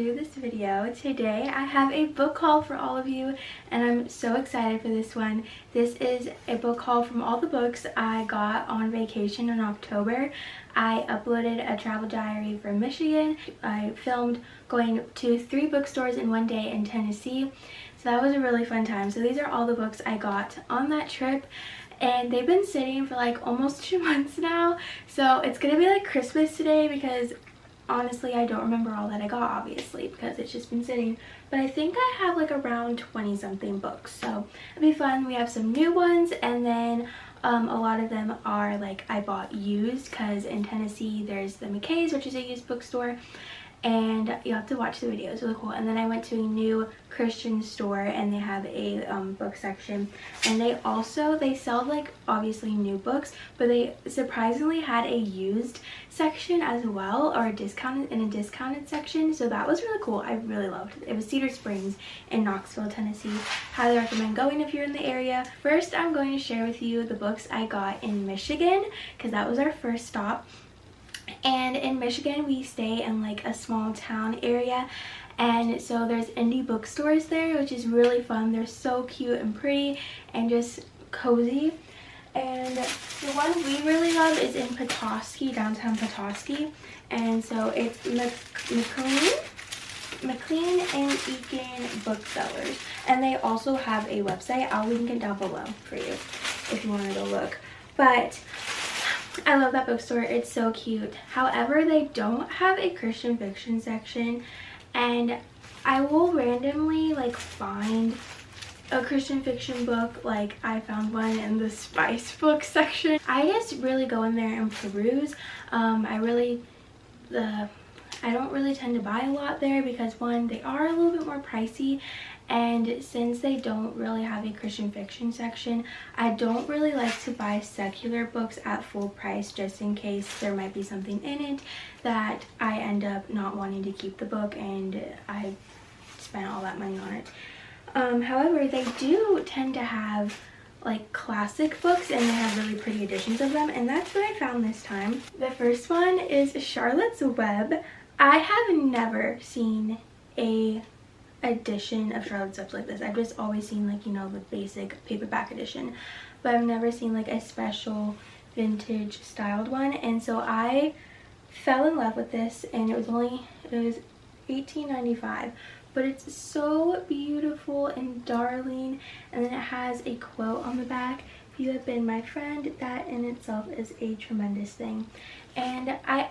to this video. Today I have a book haul for all of you and I'm so excited for this one. This is a book haul from all the books I got on vacation in October. I uploaded a travel diary from Michigan. I filmed going to 3 bookstores in one day in Tennessee. So that was a really fun time. So these are all the books I got on that trip. And they've been sitting for like almost 2 months now. So it's gonna be like Christmas today because honestly I don't remember all that I got, obviously, because it's just been sitting. But I think I have like around 20 something books. So it'll be fun. We have some new ones and then a lot of them are like I bought used because in Tennessee there's the McKay's, which is a used bookstore. And you have to watch the video, it's really cool. And then I went to a new Christian store and they have a book section, and they sell like obviously new books, but they surprisingly had a used section as well, or a discounted section. So that was really cool. I really loved it. It was Cedar Springs in Knoxville, Tennessee. Highly recommend going if you're in the area. First, I'm going to share with you the books I got in Michigan because that was our first stop. And in Michigan we stay in like a small town area, and so there's indie bookstores there, which is really fun. They're so cute and pretty and just cozy. And the one we really love is in Petoskey, downtown Petoskey, and so it's McLean and Eakin Booksellers, and they also have a website. I'll link it down below for you if you want to go look. But I love that bookstore. It's so cute. However, they don't have a Christian fiction section, and I will randomly like find a Christian fiction book. Like I found one in the spice book section. I just really go in there and peruse. I don't really tend to buy a lot there because one, they are a little bit more pricey, and since they don't really have a Christian fiction section, I don't really like to buy secular books at full price just in case there might be something in it that I end up not wanting to keep the book and I spent all that money on it. However, they do tend to have like classic books and they have really pretty editions of them, and that's what I found this time. The first one is Charlotte's Web. I have never seen a edition of Charlotte's Web like this. I've just always seen like, you know, the basic paperback edition, but I've never seen like a special vintage styled one. And so I fell in love with this, and it was $18.95, but it's so beautiful and darling. And then it has a quote on the back: "You have been my friend." That in itself is a tremendous thing. And I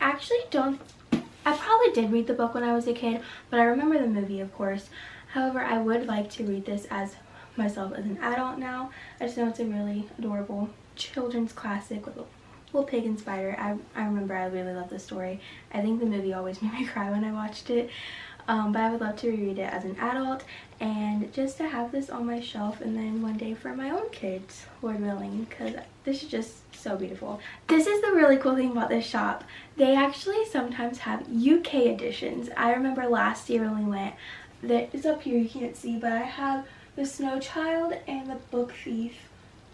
probably did read the book when I was a kid, but I remember the movie, of course. However, I would like to read this as myself as an adult now. I just know it's a really adorable children's classic with a little pig and spider. I remember I really loved the story. I think the movie always made me cry when I watched it. But I would love to reread it as an adult and just to have this on my shelf, and then one day for my own kids, Lord willing, because this is just so beautiful. This is the really cool thing about this shop. They actually sometimes have UK editions. I remember last year when we went, it's up here, you can't see, but I have the Snow Child and the Book Thief,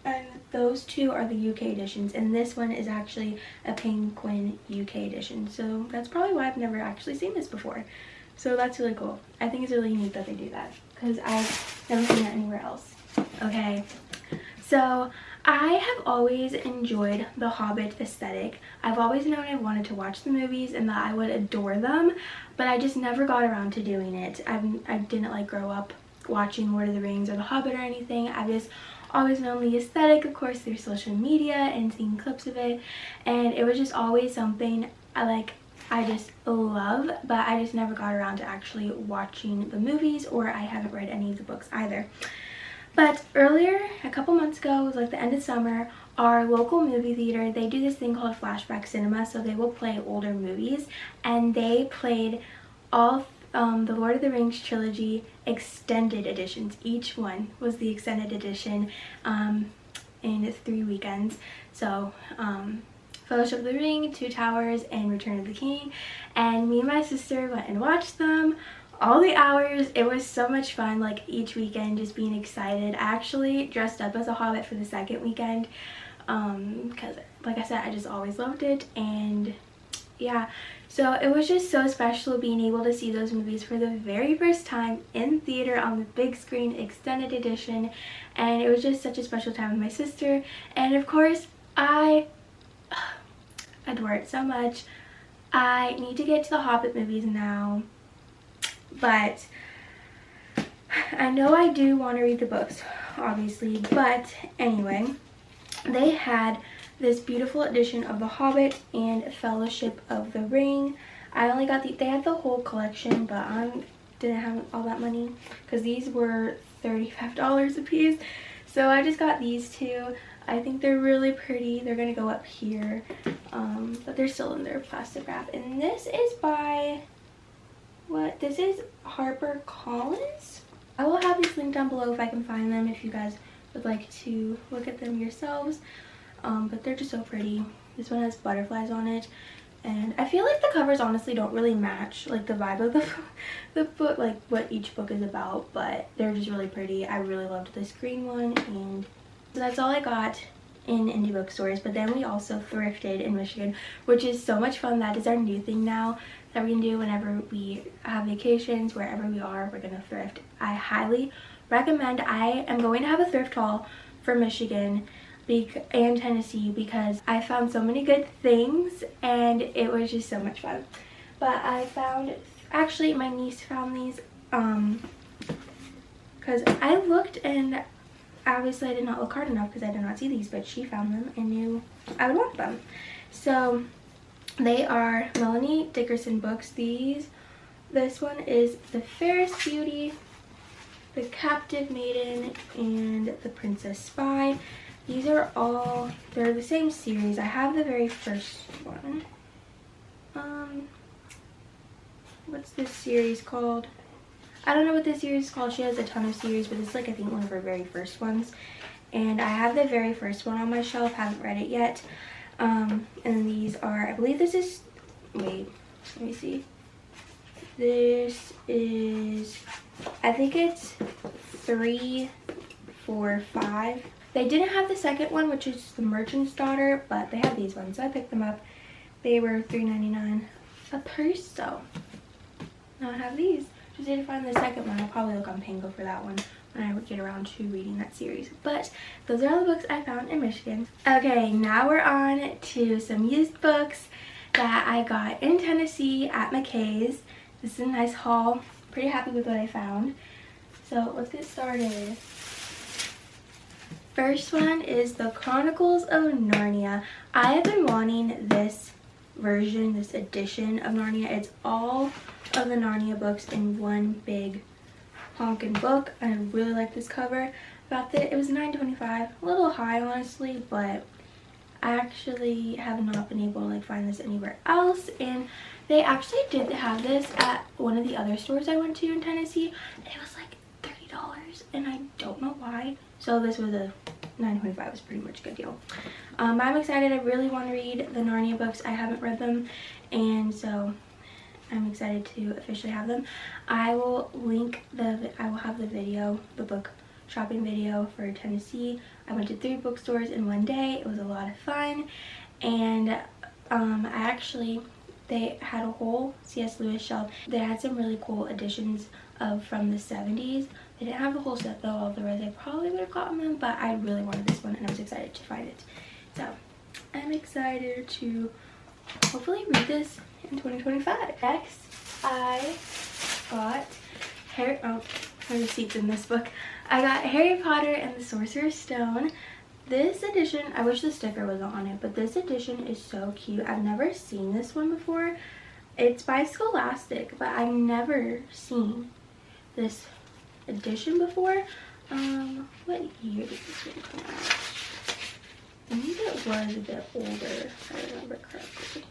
and those two are the UK editions, and this one is actually a Penguin UK edition. So that's probably why I've never actually seen this before. So that's really cool. I think it's really neat that they do that because I've never seen that anywhere else. Okay, so I have always enjoyed the Hobbit aesthetic. I've always known I wanted to watch the movies and that I would adore them, but I just never got around to doing it. I didn't like grow up watching Lord of the Rings or the Hobbit or anything. I've just always known the aesthetic, of course, through social media and seeing clips of it, and it was just always something I just love, but I just never got around to actually watching the movies, or I haven't read any of the books either. But earlier, a couple months ago, it was like the end of summer, our local movie theater, they do this thing called flashback cinema, so they will play older movies, and they played all the Lord of the Rings trilogy extended editions. Each one was the extended edition in 3 weekends. So Fellowship of the Ring, Two Towers, and Return of the King. And me and my sister went and watched them all the hours. It was so much fun, like each weekend just being excited. I actually dressed up as a Hobbit for the second weekend because like I said, I just always loved it, and yeah, so it was just so special being able to see those movies for the very first time in theater on the big screen extended edition, and it was just such a special time with my sister. And of course I adore it so much. I need to get to the Hobbit movies now, but I know I do want to read the books, obviously. But anyway, they had this beautiful edition of The Hobbit and Fellowship of the Ring. I only got they had the whole collection, but I didn't have all that money because these were $35 a piece. So I just got these two. I think they're really pretty. They're gonna go up here, but they're still in their plastic wrap. And this is by, what? This is HarperCollins. I will have these linked down below if I can find them if you guys would like to look at them yourselves. But they're just so pretty. This one has butterflies on it, and I feel like the covers honestly don't really match like the vibe of the book, like what each book is about, but they're just really pretty. I really loved this green one, and so that's all I got in indie bookstores. But then we also thrifted in Michigan, which is so much fun. That is our new thing now that we can do whenever we have vacations. Wherever we are, we're gonna thrift. I highly recommend. I am going to have a thrift haul for Michigan and Tennessee because I found so many good things and it was just so much fun. But I found, actually my niece found these because I looked and obviously I did not look hard enough because I did not see these, but she found them and knew I would want them. So they are Melanie Dickerson books. This one is The Fairest Beauty, The Captive Maiden, and The Princess Spy. These are all, they're the same series. I have the very first one. What's this series called? I don't know what this series is called. She has a ton of series, but it's like I think one of her very first ones. And I have the very first one on my shelf, haven't read it yet. And these are, I believe this is, wait, let me see. This is, I think it's 3, 4, 5. They didn't have the second one, which is The Merchant's Daughter, but they had these ones, so I picked them up. They were $3.99 a purse, so now I have these. Just need to find the second one. I'll probably look on Pango for that one when I get around to reading that series. But those are all the books I found in Michigan. Okay, now we're on to some used books that I got in Tennessee at McKay's. This is a nice haul. Pretty happy with what I found. So let's get started. First one is The Chronicles of Narnia. I have been wanting this version, this edition of Narnia. It's all of the Narnia books in one big honking book. I really like this cover. It was $9.25, a little high honestly, but I actually have not been able to like find this anywhere else. And they actually did have this at one of the other stores I went to in Tennessee, and it was like $30, and I don't know why. So this was a $9.25 was pretty much a good deal. I'm excited. I really want to read the Narnia books. I haven't read them, and so I'm excited to officially have them. I will have the video, the book shopping video for Tennessee. I went to 3 bookstores in one day. It was a lot of fun, and they had a whole C.S. Lewis shelf. They had some really cool editions from the 70s. They didn't have the whole set though, otherwise I probably would have gotten them, but I really wanted this one and I was excited to find it. So I'm excited to hopefully read this in 2025. Next, I got receipts in this book. I got Harry Potter and the Sorcerer's Stone. This edition, I wish the sticker was on it, but this edition is so cute. I've never seen this one before. It's by Scholastic, but I've never seen this edition before. What year did this one come out? I think it was a bit older, if I remember correctly.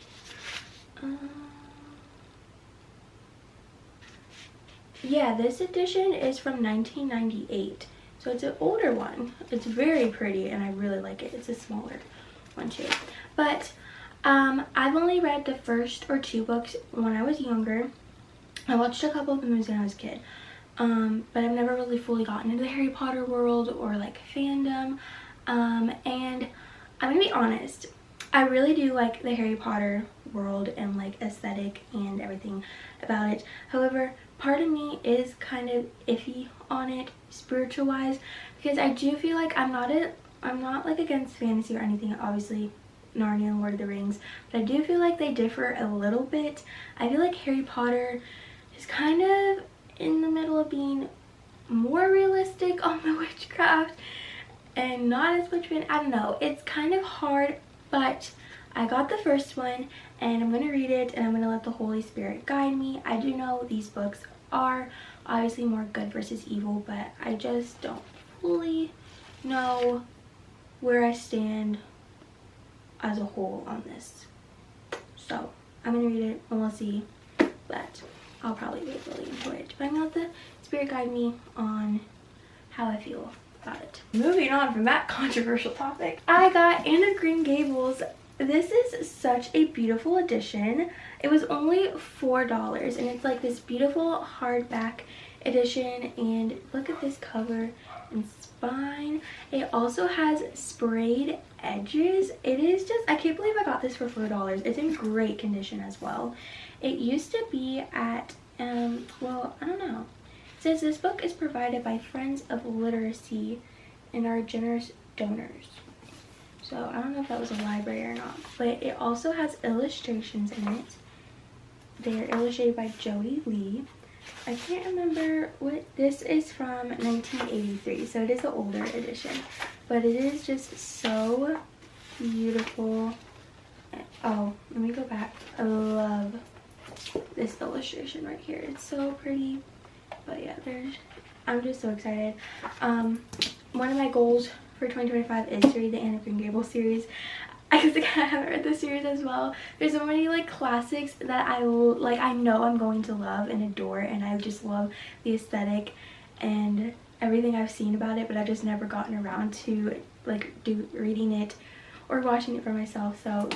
Yeah, this edition is from 1998. So it's an older one. It's very pretty and I really like it. It's a smaller one too. But I've only read the first or 2 books when I was younger. I watched a couple of the movies when I was a kid. But I've never really fully gotten into the Harry Potter world or like fandom. And I'm gonna be honest, I really do like the Harry Potter world and like aesthetic and everything about it. However, part of me is kind of iffy on it spiritual wise, because I do feel like I'm not like against fantasy or anything, obviously Narnia and Lord of the Rings, but I do feel like they differ a little bit. I feel like Harry Potter is kind of in the middle of being more realistic on the witchcraft and not as much I don't know, it's kind of hard, but I got the first one and I'm gonna read it and I'm gonna let the Holy Spirit guide me. I do know these books are obviously more good versus evil, but I just don't fully know where I stand as a whole on this. So I'm gonna read it and we'll see, but I'll probably really enjoy it. But I'm gonna let the Spirit guide me on how I feel about it. Moving on from that controversial topic, I got Anne of Green Gables. This is such a beautiful edition. It was only $4 and it's like this beautiful hardback edition, and look at this cover and spine. It also has sprayed edges. It is just, I can't believe I got this for $4. It's in great condition as well. It used to be at well, I don't know. It says this book is provided by Friends of Literacy and are generous donors. So I don't know if that was a library or not, but it also has illustrations in it. They are illustrated by Joey Lee. I can't remember what this is, from 1983, so it is the older edition, but it is just so beautiful. Oh, let me go back. I love this illustration right here. It's so pretty. But yeah, I'm just so excited. One of my goals for 2025 is to read the Anne of Green Gables series. I haven't read this series as well. There's so many like classics that I know I'm going to love and adore, and I just love the aesthetic and everything I've seen about it, but I've just never gotten around to like reading it or watching it for myself. So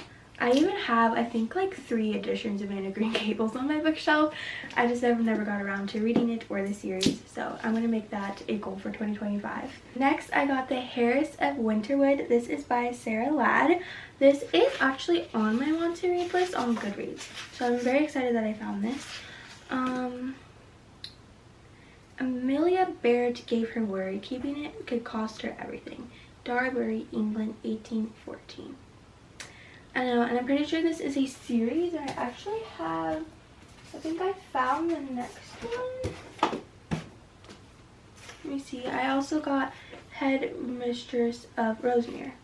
I even have, I think, like 3 editions of Anne of Green Gables on my bookshelf. I just never got around to reading it or the series, so I'm going to make that a goal for 2025. Next, I got The Heiress of Winterwood. This is by Sarah Ladd. This is actually on my want to read list on Goodreads, so I'm very excited that I found this. Amelia Baird gave her word. Keeping it could cost her everything. Darbury, England, 1814. I know, and I'm pretty sure this is a series. I actually have, I think I found the next one. Let me see. I also got Head Mistress of Rosemere.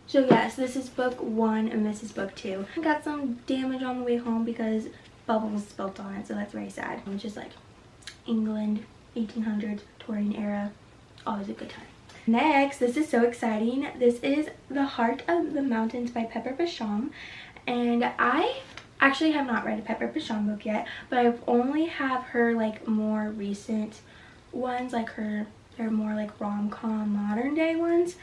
So yes, this is book 1 and this is book 2. I got some damage on the way home because bubbles spilt on it, so that's very sad. It's just like England, 1800s, Victorian era, always a good time. Next, this is so exciting. This is The Heart of the Mountains by Pepper Basham, and I actually have not read a Pepper Basham book yet, but I've only have her like more recent ones, like they're more like rom-com modern day ones,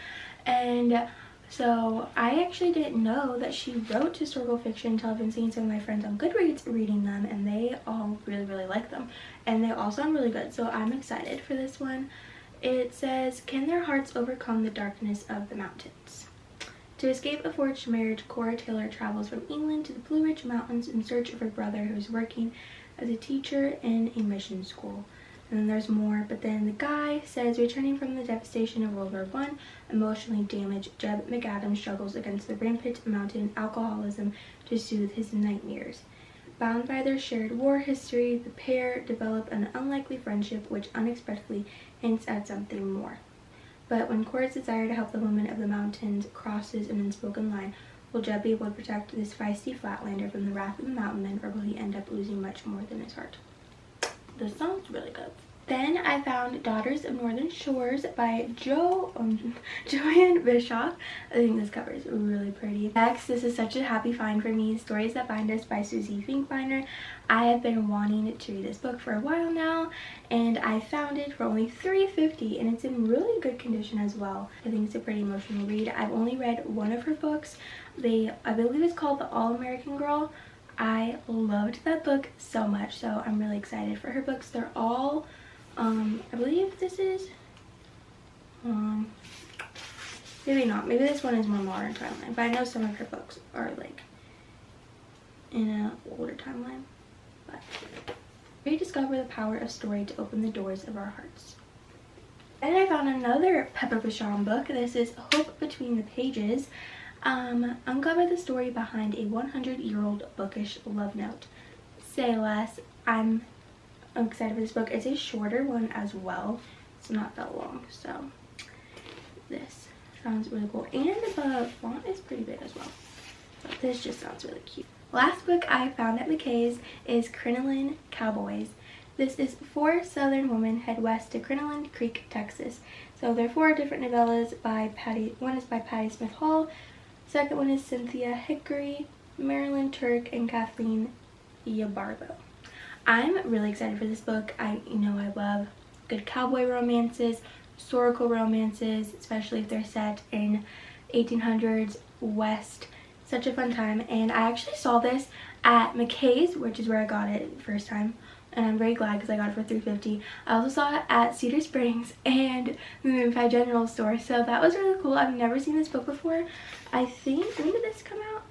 and so I actually didn't know that she wrote historical fiction until I've been seeing some of my friends on Goodreads reading them, and they all really like them, and they all sound really good, so I'm excited for this one. It says, can their hearts overcome the darkness of the mountains? To escape a forged marriage, Cora Taylor travels from England to the Blue Ridge Mountains in search of her brother, who is working as a teacher in a mission school. And then there's more, but then the guy says, returning from the devastation of World War I, emotionally damaged Jeb McAdams struggles against the rampant mountain alcoholism to soothe his nightmares. Bound by their shared war history, the pair develop an unlikely friendship which unexpectedly hints at something more. But when Cora's desire to help the woman of the mountains crosses an unspoken line, will Jeb be able to protect this feisty flatlander from the wrath of the mountain men, or will he end up losing much more than his heart? This sounds really good. Then I found Daughters of Northern Shores by Joanne Bischoff. I think this cover is really pretty. Next, this is such a happy find for me, Stories That Bind Us by Susie Finkbeiner. I have been wanting to read this book for a while now, and I found it for only $3.50, and it's in really good condition as well. I think it's a pretty emotional read. I've only read one of her books. I believe it's called The All-American Girl. I loved that book so much, so I'm really excited for her books. They're all I believe this is Maybe not. Maybe this one is more modern timeline. But I know some of her books are like in an older timeline. But rediscover the power of story to open the doors of our hearts. And I found another Pepper Basham book. This is Hope Between the Pages. Uncover the story behind a 100-year-old bookish love note. Say less. I'm excited for this book. It's a shorter one as well. It's not that long, so this sounds really cool. And the font is pretty big as well. But this just sounds really cute. Last book I found at McKay's is Crinoline Cowboys. This is 4 Southern women head west to Crinoline Creek, Texas. So there are 4 different novellas by Patty. One is by Patty Smith Hall. Second one is Cynthia Hickory, Marilyn Turk, and Kathleen Yabarbo. I'm really excited for this book. I love good cowboy romances, historical romances, especially if they're set in 1800s West. Such a fun time. And I actually saw this at McKay's, which is where I got it the first time. And I'm very glad because I got it for $3.50. I also saw it at Cedar Springs and the Moonfy General Store. So that was really cool. I've never seen this book before. I think, when did this come out?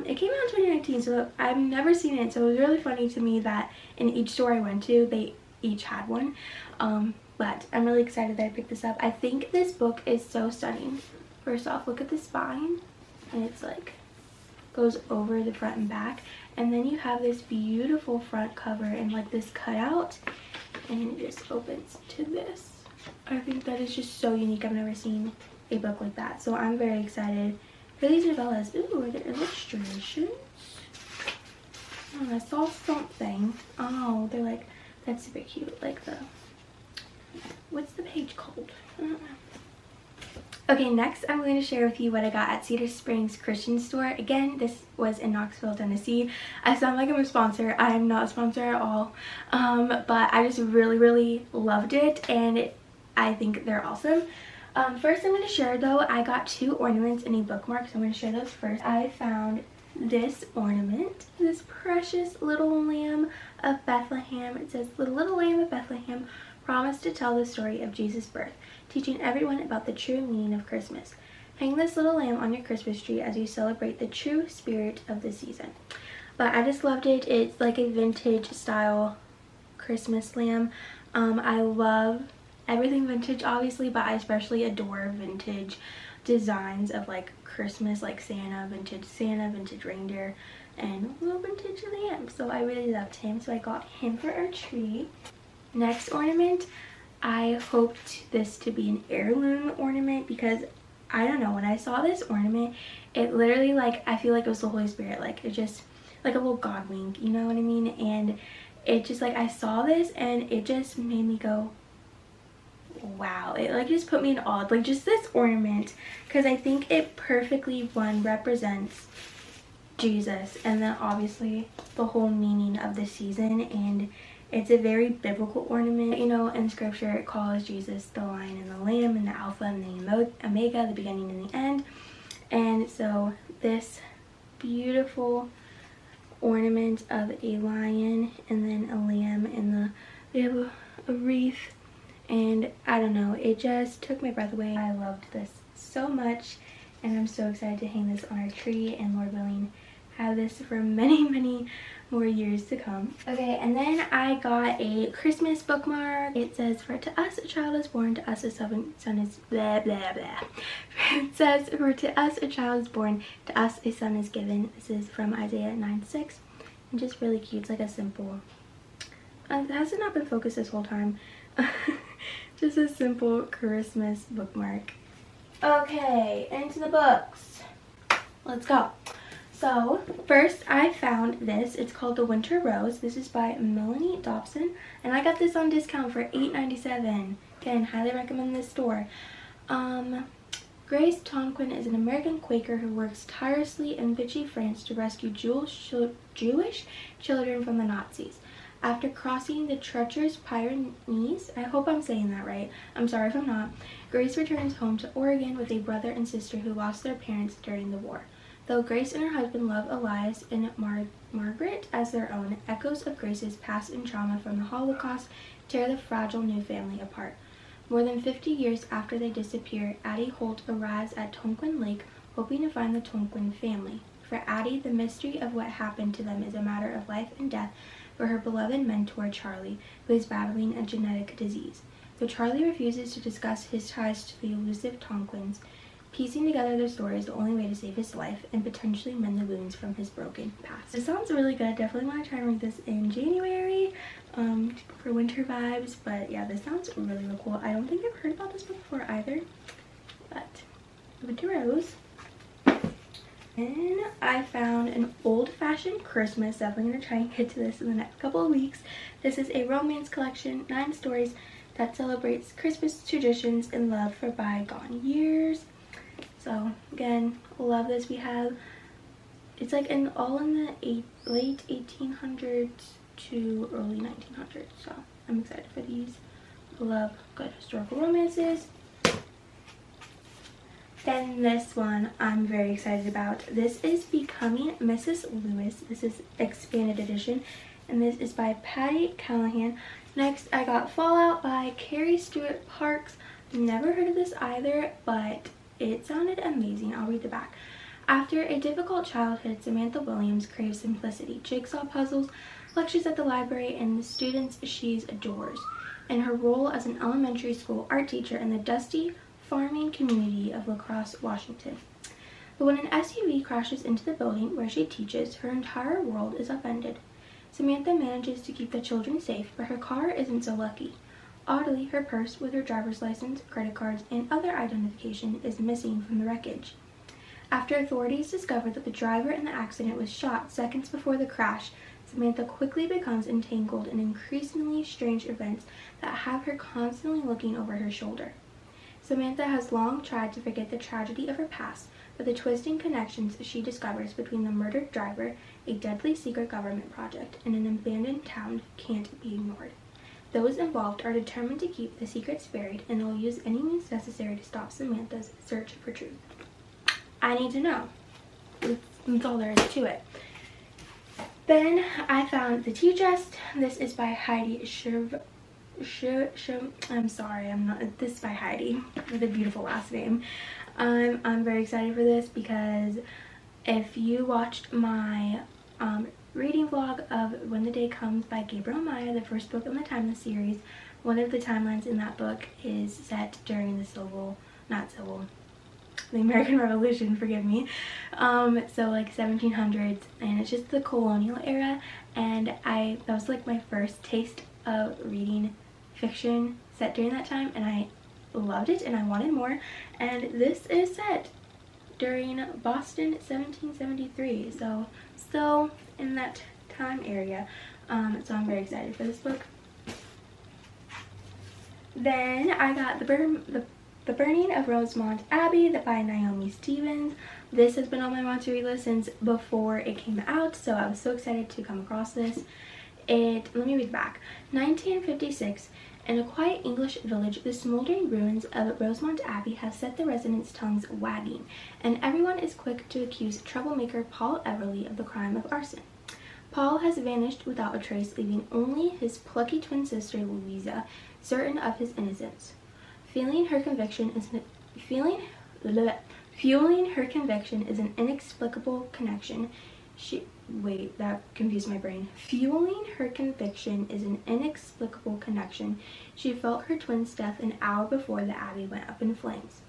It came out in 2019, so I've never seen it. So it was really funny to me that in each store I went to, they each had one. But I'm really excited that I picked this up. I think this book is so stunning. First off, look at the spine. And it's like, goes over the front and back. And then you have this beautiful front cover and like this cutout. And it just opens to this. I think that is just so unique. I've never seen a book like that. So I'm very excited for these novellas. Ooh, are there illustrations? Oh, I saw something. Oh, they're like, that's super cute. Like the, what's the page called? I don't know. Okay, next I'm going to share with you what I got at Cedar Springs Christian Store. Again, this was in Knoxville, Tennessee. I sound like I'm a sponsor. I'm not a sponsor at all. But I just really loved it, and I think they're awesome. First I'm going to share though, I got 2 ornaments and a bookmark, so I'm going to share those first. I found this ornament, this precious little lamb of Bethlehem. It says, the little lamb of Bethlehem promised to tell the story of Jesus' birth, teaching everyone about the true meaning of Christmas. Hang this little lamb on your Christmas tree as you celebrate the true spirit of the season. But I just loved it. It's like a vintage style Christmas lamb. I love everything vintage obviously, but I especially adore vintage designs of like Christmas, like Santa, vintage reindeer, and little vintage lamb. So I really loved him, so I got him for our tree. Next ornament, I hoped this to be an heirloom ornament because I don't know, when I saw this ornament, it literally, like, I feel like it was the Holy Spirit. Like, it just, like a little God wink, you know what I mean? And it just, like, I saw this and it just made me go, wow. It like just put me in awe, like just this ornament, because I think it perfectly, one, represents Jesus and then obviously the whole meaning of the season. And it's a very biblical ornament. You know, in scripture it calls Jesus the lion and the lamb and the alpha and the omega, the beginning and the end. And so this beautiful ornament of a lion and then a lamb, and they have a wreath, and I don't know, it just took my breath away. I loved this so much, and I'm so excited to hang this on our tree and, Lord willing, have this for many more years to come. Okay, and then I got a Christmas bookmark. It says, for to us a child is born, to us a son is blah blah blah. It says, for to us a child is born, to us a son is given. This is from Isaiah 9:6, and just really cute. It's like a simple, has it not been focused this whole time? Just a simple Christmas bookmark. Okay, into the books. Let's go. So first I found this. It's called The Winter Rose. This is by Melanie Dobson, and I got this on discount for $8.97. Again, highly recommend this store. Grace Tonquin is an American Quaker who works tirelessly in Vichy, France to rescue Jewish children from the Nazis. After crossing the treacherous Pyrenees, I hope I'm saying that right, I'm sorry if I'm not, Grace returns home to Oregon with a brother and sister who lost their parents during the war. Though Grace and her husband love Elias and Margaret as their own, echoes of Grace's past and trauma from the Holocaust tear the fragile new family apart. More than 50 years after they disappear, Addie Holt arrives at Tonquin Lake hoping to find the Tonquin family. For Addie, the mystery of what happened to them is a matter of life and death for her beloved mentor Charlie, who is battling a genetic disease. Though Charlie refuses to discuss his ties to the elusive Tonquins, piecing together their story is the only way to save his life and potentially mend the wounds from his broken past. This sounds really good. Definitely want to try and read this in January for winter vibes. But yeah, this sounds really, really cool. I don't think I've heard about this book before either. But Winter Rose. And I found an old-fashioned Christmas. Definitely going to try and get to this in the next couple of weeks. This is a romance collection, 9 stories that celebrates Christmas traditions and love for bygone years. So again, love this. We have, it's like all in the late 1800s to early 1900s. So I'm excited for these. Love good historical romances. Then this one I'm very excited about. This is Becoming Mrs. Lewis. This is expanded edition, and this is by Patty Callahan. Next, I got Fallout by Carrie Stewart Parks. Never heard of this either, but it sounded amazing. I'll read the back. After a difficult childhood, Samantha Williams craves simplicity, jigsaw puzzles, lectures at the library, and the students she adores. In her role as an elementary school art teacher in the dusty farming community of La Crosse, Washington. But when an SUV crashes into the building where she teaches, her entire world is upended. Samantha manages to keep the children safe, but her car isn't so lucky. Oddly, her purse with her driver's license, credit cards, and other identification is missing from the wreckage. After authorities discover that the driver in the accident was shot seconds before the crash, Samantha quickly becomes entangled in increasingly strange events that have her constantly looking over her shoulder. Samantha has long tried to forget the tragedy of her past, but the twisting connections she discovers between the murdered driver, a deadly secret government project, and an abandoned town can't be ignored. Those involved are determined to keep the secrets buried, and will use any means necessary to stop Samantha's search for truth. I need to know. That's all there is to it. Then I found The Tea Chest. This is by Heidi I'm sorry, this is by Heidi with a beautiful last name. I'm very excited for this because if you watched my reading vlog of When the Day Comes by Gabriel Maya, the first book in the Timeless series, one of the timelines in that book is set during the American Revolution, forgive me. So like 1700s, and it's just the colonial era, and that was like my first taste of reading fiction set during that time, and I loved it and I wanted more. And this is set during Boston 1773, so still in that time area. So I'm very excited for this book. Then I got The Burning of Rosemont Abbey by Naomi Stevens. This has been on my want to read list since before it came out, so I was so excited to come across this. Let me read back. 1956, in a quiet English village, the smoldering ruins of Rosemont Abbey have set the residents' tongues wagging, and everyone is quick to accuse troublemaker Paul Everly of the crime of arson. Paul has vanished without a trace, leaving only his plucky twin sister Louisa certain of his innocence. Fueling her conviction is an inexplicable connection. That confused my brain. Fueling her conviction is an inexplicable connection. She felt her twin's death an hour before the abbey went up in flames.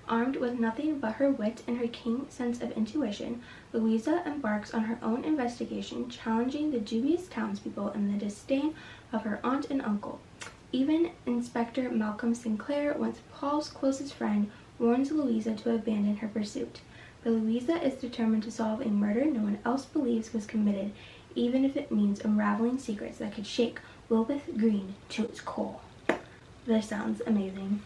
Armed with nothing but her wit and her keen sense of intuition, Louisa embarks on her own investigation, challenging the dubious townspeople and the disdain of her aunt and uncle. Even Inspector Malcolm Sinclair, once Paul's closest friend, warns Louisa to abandon her pursuit. But Louisa is determined to solve a murder no one else believes was committed, even if it means unraveling secrets that could shake Wilbeth Green to its core. This sounds amazing.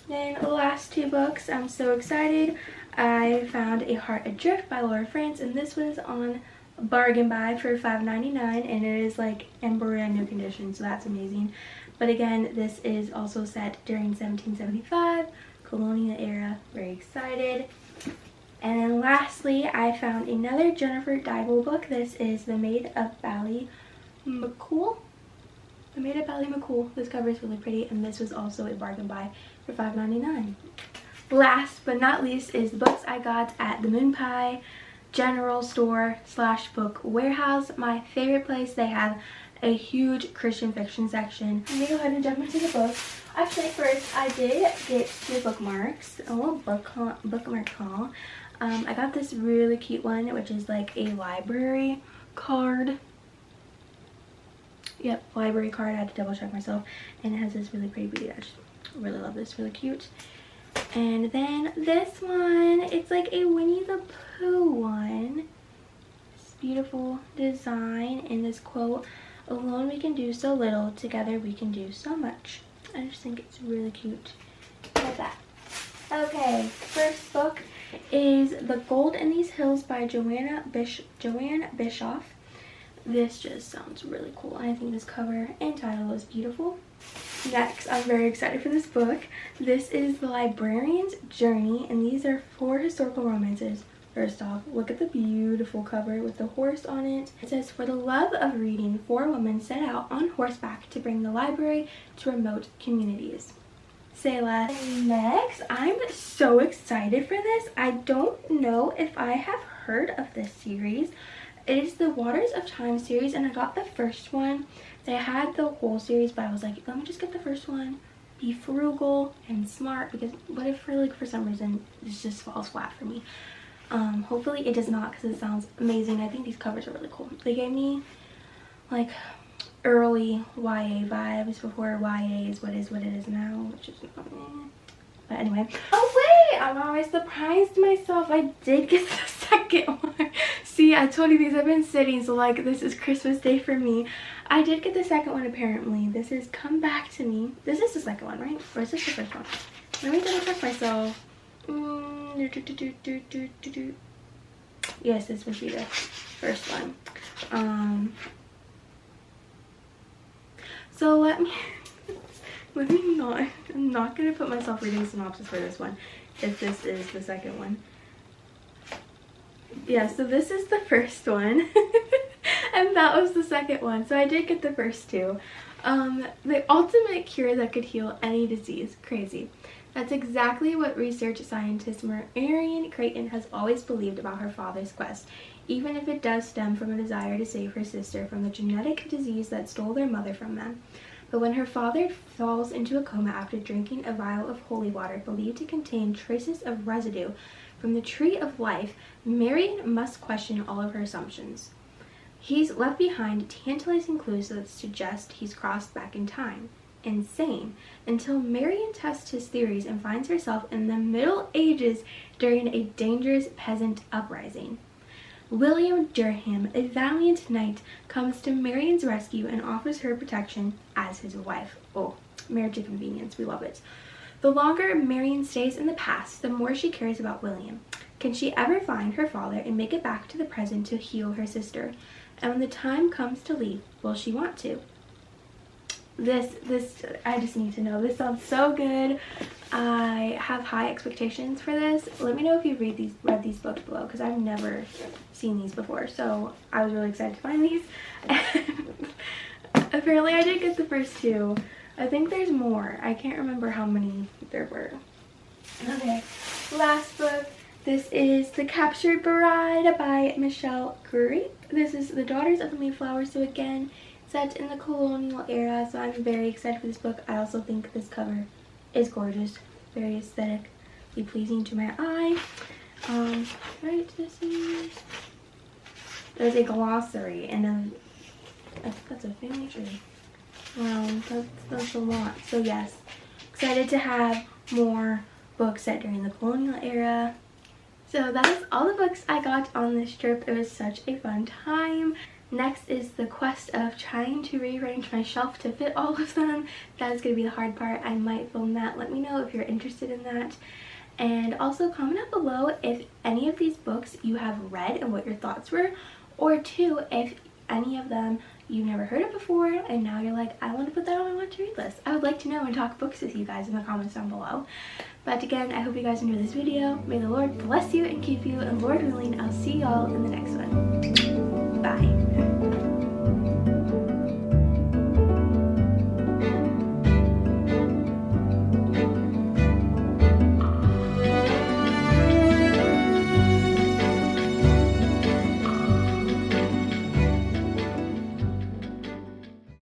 Then the last 2 books, I'm so excited. I found A Heart Adrift by Laura France, and this was on bargain buy for $5.99, and it is like in brand new condition, so that's amazing. But again, this is also set during 1775, colonial era. Very excited. And then lastly, I found another Jennifer Dybel book. This is The Maid of Bally McCool. I made it Bally McCool. This cover is really pretty, and this was also a bargain buy for $5.99. Last but not least is the books I got at the Moon Pie General Store / Book Warehouse. My favorite place. They have a huge Christian fiction section. I'm gonna go ahead and jump into the book. Actually, first I did get 2 bookmarks. A little bookmark haul. I got this really cute one, which is like a library card. Yep, library card. I had to double check myself. And it has this really pretty beauty. I just really love this. Really cute. And then this one, it's like a Winnie the Pooh one. This beautiful design and this quote, "Alone we can do so little, together we can do so much." I just think it's really cute. Like that. Okay, first book is The Gold in These Hills by Joanne Bischoff. This just sounds really cool. I think this cover and title is beautiful. Next, I'm very excited for this book. This is The Librarian's Journey, and these are 4 historical romances. First off, look at the beautiful cover with the horse on it. It says, "For the love of reading, 4 women set out on horseback to bring the library to remote communities." Selah. Next, I'm so excited for this. I don't know if I have heard of this series. It is the Waters of Time series, and I got the first one. They had the whole series, but I was like, let me just get the first one. Be frugal and smart, because what if for some reason this just falls flat for me? Hopefully it does not, because it sounds amazing. I think these covers are really cool. They gave me like early YA vibes before YA is what it is now, which is but anyway. Oh wait, I'm always surprised myself. I did get the second one. See, I told you these have been sitting, so like this is Christmas Day for me. I did get the second one apparently. This is Come Back to Me. This is the second one, right? Or is this the first one? Let me double check myself. Yes, this would be the first one. So let me not. I'm not gonna put myself reading a synopsis for this one if this is the second one. Yeah, so this is the first one. And that was the second one. So I did get the first 2. The ultimate cure that could heal any disease. Crazy. That's exactly what research scientist Marion Creighton has always believed about her father's quest, even if it does stem from a desire to save her sister from the genetic disease that stole their mother from them. But when her father falls into a coma after drinking a vial of holy water believed to contain traces of residue from the tree of life, Marion must question all of her assumptions. He's left behind tantalizing clues that suggest he's crossed back in time. Insane. Until Marion tests his theories and finds herself in the Middle Ages during a dangerous peasant uprising. William Durham, a valiant knight, comes to Marion's rescue and offers her protection as his wife. Oh, marriage of convenience. We love it. The longer Marion stays in the past, the more she cares about William. Can she ever find her father and make it back to the present to heal her sister? And when the time comes to leave, will she want to? This, I just need to know. This sounds so good. I have high expectations for this. Let me know if you've read these books below, because I've never seen these before. So I was really excited to find these. Apparently I did get the first 2. I think there's more. I can't remember how many there were. Okay, last book. This is The Captured Bride by Michelle Curry. This is The Daughters of the Mayflower, so again, set in the colonial era, so I'm very excited for this book. I also think this cover is gorgeous, very aesthetically pleasing to my eye. Right, there's a glossary and that's a family tree. Wow, that's a lot. So yes, excited to have more books set during the colonial era. So that is all the books I got on this trip. It was such a fun time. Next is the quest of trying to rearrange my shelf to fit all of them. That is going to be the hard part. I might film that. Let me know if you're interested in that. And also comment down below if any of these books you have read and what your thoughts were. Or 2, if any of them you've never heard of before and now you're like, I want to put that on my want to read list. I would like to know and talk books with you guys in the comments down below. But again, I hope you guys enjoyed this video. May the Lord bless you and keep you, and Lord willing, I'll see y'all in the next one. Bye.